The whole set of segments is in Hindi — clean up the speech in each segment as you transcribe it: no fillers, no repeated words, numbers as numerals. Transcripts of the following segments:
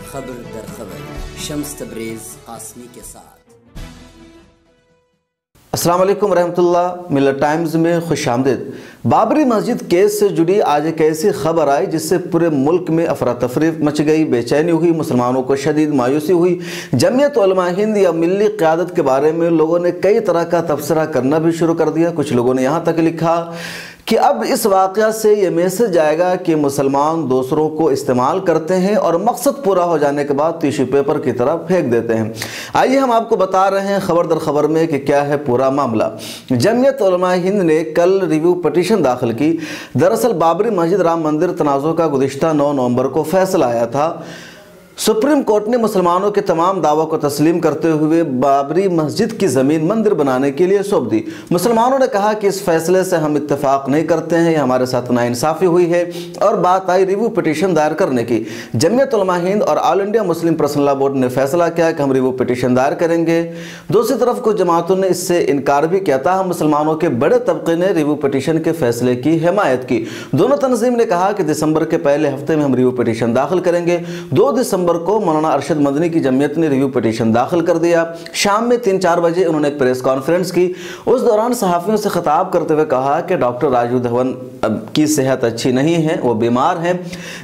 खबर दर खबर शम्स तब्रेज़ कासमी के साथ। अस्सलाम वालेकुम रहमतुल्लाह। मिल्लत टाइम्स में खुशामदीद। बाबरी मस्जिद केस से जुड़ी आज एक ऐसी खबर आई जिससे पूरे मुल्क में अफरा तफरी मच गई, बेचैनी हुई, मुसलमानों को शदीद मायूसी हुई। जमीयत उलमा हिंद या मिल्ली क़यादत के बारे में लोगों ने कई तरह का तबसरा करना भी शुरू कर दिया। कुछ लोगों ने यहाँ तक लिखा कि अब इस वाक़या से ये मैसेज आएगा कि मुसलमान दूसरों को इस्तेमाल करते हैं और मकसद पूरा हो जाने के बाद टिश्यू पेपर की तरफ फेंक देते हैं। आइए हम आपको बता रहे हैं खबर दर खबर में कि क्या है पूरा मामला। जमीयत उलमा हिंद ने कल रिव्यू पटिशन दाखिल की। दरअसल बाबरी मस्जिद राम मंदिर तनाज़ुर का गुज़िश्ता 9 नवंबर को फैसला आया था। सुप्रीम कोर्ट ने मुसलमानों के तमाम दावों को तस्लीम करते हुए बाबरी मस्जिद की ज़मीन मंदिर बनाने के लिए सौंप दी। मुसलमानों ने कहा कि इस फैसले से हम इत्तेफाक नहीं करते हैं, यह हमारे साथ नाइंसाफ़ी हुई है और बात आई रिव्यू पिटीशन दायर करने की। जमीयत उलमा हिंद और all India Muslim personal law board ने फैसला किया कि हम रिव्यू पिटीशन दायर करेंगे। दूसरी तरफ कुछ जमातों ने इससे इनकार भी किया था। मुसलमानों के बड़े तबके ने रिव्यू पिटीशन के फैसले की हिमायत की। दोनों तंजीम ने कहा कि दिसंबर के पहले हफ्ते में हम रिव्यू पिटीशन दाखिल करेंगे। 2 दिसंबर को मौलाना अरशद मदनी की जमीयत ने रिव्यू पिटीशन दाखिल कर दिया। शाम में 3-4 बजे उन्होंने एक प्रेस कॉन्फ्रेंस की। उस दौरान सहाफ़ियों से खिताब करते हुए कहा कि डॉक्टर राजू धवन की सेहत अच्छी नहीं है, वो बीमार हैं,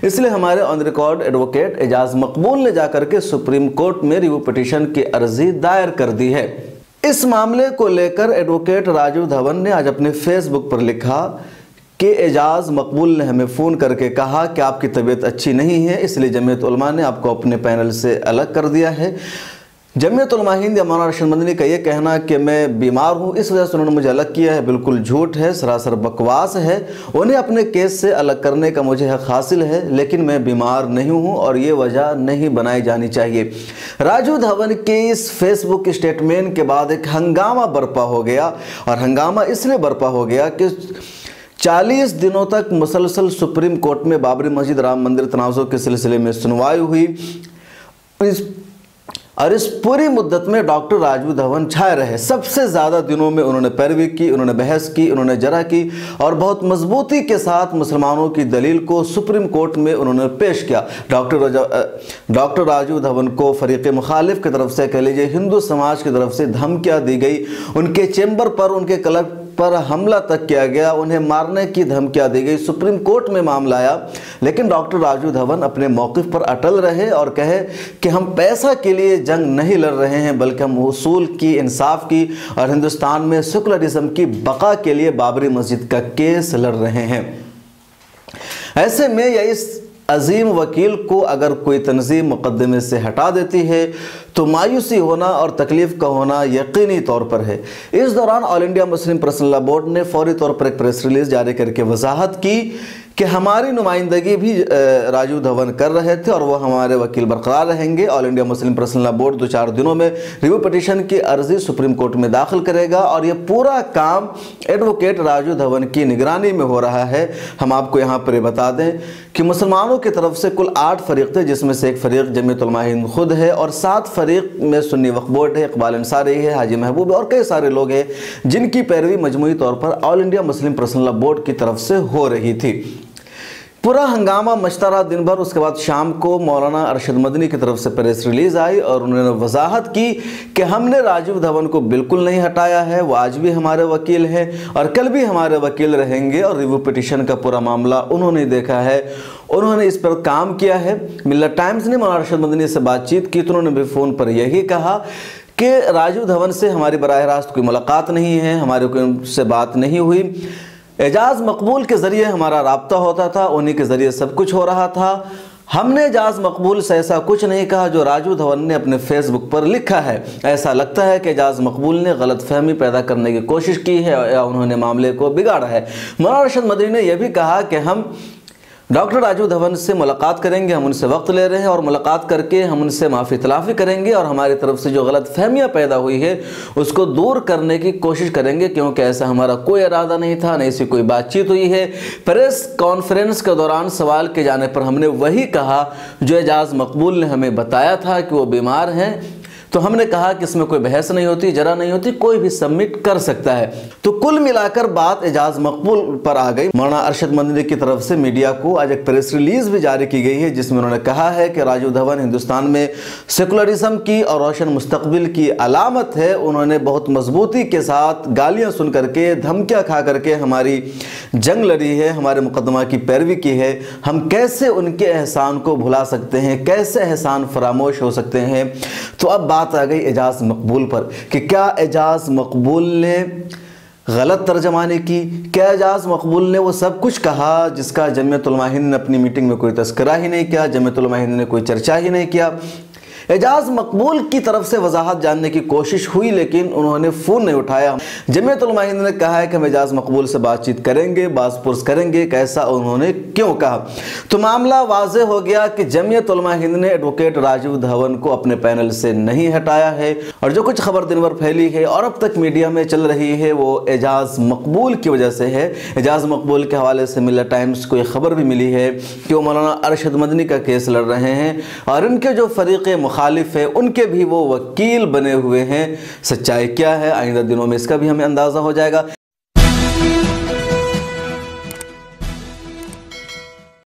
इसलिए हमारे ऑन रिकॉर्ड एडवोकेट एजाज मकबूल ने जाकर के सुप्रीम कोर्ट में रिव्यू पिटीशन की अर्जी दायर कर दी है। इस मामले को लेकर एडवोकेट राजू धवन ने आज अपने फेसबुक पर लिखा कि एजाज मकबूल ने हमें फ़ोन करके कहा कि आपकी तबीयत अच्छी नहीं है, इसलिए जमीयत उलमा ने आपको अपने पैनल से अलग कर दिया है। जमीयत उलमा हिंद या मौलाना अरशद मदनी का ये कहना कि मैं बीमार हूँ इस वजह से उन्होंने मुझे अलग किया है, बिल्कुल झूठ है, सरासर बकवास है। उन्हें अपने केस से अलग करने का मुझे हक हासिल है, लेकिन मैं बीमार नहीं हूँ और ये वजह नहीं बनाई जानी चाहिए। राजू धवन के इस फेसबुक स्टेटमेंट के बाद एक हंगामा बर्पा हो गया और हंगामा इसलिए बर्पा हो गया कि 40 दिनों तक मुसलसल सुप्रीम कोर्ट में बाबरी मस्जिद राम मंदिर तनाज़ुर के सिलसिले में सुनवाई हुई और इस पूरी मुद्दत में डॉक्टर राजू धवन छाए रहे। सबसे ज़्यादा दिनों में उन्होंने पैरवी की, उन्होंने बहस की, उन्होंने जरा की और बहुत मजबूती के साथ मुसलमानों की दलील को सुप्रीम कोर्ट में उन्होंने पेश किया। डॉक्टर राजू धवन को फरीक़ मुखालिफ की तरफ से, कह लीजिए हिंदू समाज की तरफ से धमकियाँ दी गई, उनके चैम्बर पर, उनके क्लब पर हमला तक किया गया, उन्हें मारने की धमकियां दी गई। सुप्रीम कोर्ट में मामला आया, लेकिन डॉक्टर राजू धवन अपने मौक़िफ़ पर अटल रहे और कहे कि हम पैसा के लिए जंग नहीं लड़ रहे हैं, बल्कि हम उसूल की, इंसाफ की और हिंदुस्तान में सेकुलरिज्म की बका के लिए बाबरी मस्जिद का केस लड़ रहे हैं। ऐसे में या इस अजीम वकील को अगर कोई तंजीम मुकदमे से हटा देती है तो मायूसी होना और तकलीफ का होना यकीनी तौर पर है। इस दौरान all India Muslim personal law board ने फौरी तौर पर एक प्रेस रिलीज जारी करके वजाहत की कि हमारी नुमाइंदगी भी राजू धवन कर रहे थे और वह हमारे वकील बरकरार रहेंगे। All India Muslim personal law board 2-4 दिनों में रिव्यू पिटीशन की अर्जी सुप्रीम कोर्ट में दाखिल करेगा और यह पूरा काम एडवोकेट राजू धवन की निगरानी में हो रहा है। हम आपको यहाँ पर बता दें कि मुसलमानों की तरफ से कुल 8 फरीक थे, जिसमें से एक फरीक जमीयत उलमा हिंद खुद है और 7 फरीक में सुन्नी वक्फ बोर्ड है, इकबाल अंसारी है, हाजी महबूब और कई सारे लोग हैं जिनकी पैरवी मजमूई तौर पर all India Muslim personal law board की तरफ से हो रही थी। पूरा हंगामा मचता रहा दिन भर। उसके बाद शाम को मौलाना अरशद मदनी की तरफ से प्रेस रिलीज आई और उन्होंने वजाहत की कि हमने राजू धवन को बिल्कुल नहीं हटाया है, वो आज भी हमारे वकील हैं और कल भी हमारे वकील रहेंगे और रिव्यू पिटीशन का पूरा मामला उन्होंने देखा है, उन्होंने इस पर काम किया है। मिल्लत टाइम्स ने मौलाना अरशद मदनी से बातचीत की तो उन्होंने भी फ़ोन पर यही कहा कि राजू धवन से हमारी बराह रास्त कोई मुलाकात नहीं है, हमारे कोई उनसे बात नहीं हुई। एजाज मकबूल के ज़रिए हमारा राब्ता होता था, उन्हीं के ज़रिए सब कुछ हो रहा था। हमने एजाज मकबूल से ऐसा कुछ नहीं कहा जो राजू धवन ने अपने फेसबुक पर लिखा है। ऐसा लगता है कि एजाज मकबूल ने गलतफहमी पैदा करने की कोशिश की है या उन्होंने मामले को बिगाड़ा है। मौलाना अरशद मदनी ने यह भी कहा कि हम डॉक्टर राजू धवन से मुलाकात करेंगे, हम उनसे वक्त ले रहे हैं और मुलाकात करके हम उनसे माफ़ी तलाफ़ी करेंगे और हमारी तरफ से जो गलत फहमियाँ पैदा हुई है उसको दूर करने की कोशिश करेंगे, क्योंकि ऐसा हमारा कोई इरादा नहीं था, नहीं से कोई बातचीत हुई है। प्रेस कॉन्फ्रेंस के दौरान सवाल के जाने पर हमने वही कहा जो एजाज मकबूल ने हमें बताया था कि वो बीमार हैं। तो हमने कहा कि इसमें कोई बहस नहीं होती, जरा नहीं होती, कोई भी सबमिट कर सकता है। तो कुल मिलाकर बात एजाज मकबूल पर आ गई। मौलाना अरशद मदनी की तरफ से मीडिया को आज एक प्रेस रिलीज भी जारी की गई है, जिसमें उन्होंने कहा है कि राजीव धवन हिंदुस्तान में सेकुलरिज्म की और रोशन मुस्तकबिल की अलामत है। उन्होंने बहुत मजबूती के साथ गालियां सुन करके, धमकियां खा करके हमारी जंग लड़ी है, हमारे मुकदमा की पैरवी की है। हम कैसे उनके एहसान को भुला सकते हैं, कैसे एहसान फरामोश हो सकते हैं। तो अब बात आ गई एजाज मकबूल पर कि क्या एजाज मकबूल ने गलत तर्जमानी की, क्या एजाज मकबूल ने वो सब कुछ कहा जिसका जमीयत उलमा हिंद ने अपनी मीटिंग में कोई तस्करा ही नहीं किया, जमीयत उलमा हिंद ने कोई चर्चा ही नहीं किया। एजाज मकबूल की तरफ से वजाहत जानने की कोशिश हुई, लेकिन उन्होंने फ़ोन नहीं उठाया। जमीयत उलमा हिंद ने कहा है कि हम एजाज मकबूल से बातचीत करेंगे, बासपुरस करेंगे, कैसा उन्होंने क्यों कहा। तो मामला वाज़े हो गया कि जमीयत उलमा हिंद ने एडवोकेट राजीव धवन को अपने पैनल से नहीं हटाया है, और जो कुछ खबर दिन भर फैली है और अब तक मीडिया में चल रही है वो एजाज मकबूल की वजह से है। एजाज मकबूल के हवाले से मिल्लत टाइम्स को एक खबर भी मिली है कि वो मौलाना अरशद मदनी का केस लड़ रहे हैं और इनके जो फरीक़े मुखालिफ है उनके भी वो वकील बने हुए हैं। सच्चाई क्या है, आइंदा दिनों में इसका भी हमें अंदाज़ा हो जाएगा।